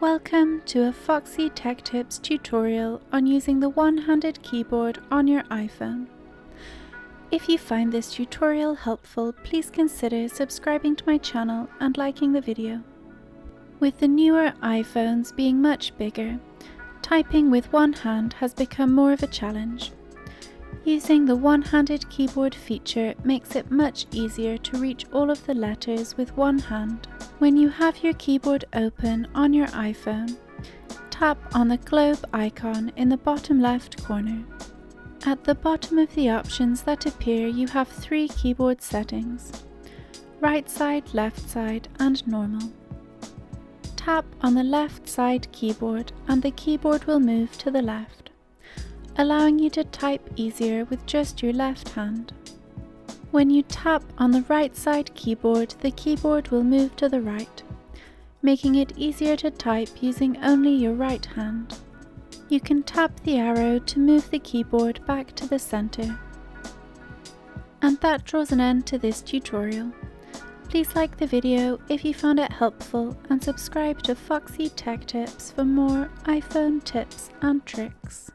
Welcome to a Foxy Tech Tips tutorial on using the one-handed keyboard on your iPhone. If you find this tutorial helpful, please consider subscribing to my channel and liking the video. With the newer iPhones being much bigger, typing with one hand has become more of a challenge. Using the one-handed keyboard feature makes it much easier to reach all of the letters with one hand. When you have your keyboard open on your iPhone, tap on the globe icon in the bottom left corner. At the bottom of the options that appear, you have three keyboard settings: right side, left side, and normal. Tap on the left side keyboard and the keyboard will move to the left, allowing you to type easier with just your left hand. When you tap on the right side keyboard, the keyboard will move to the right, making it easier to type using only your right hand. You can tap the arrow to move the keyboard back to the center. And that draws an end to this tutorial. Please like the video if you found it helpful and subscribe to Foxy Tech Tips for more iPhone tips and tricks.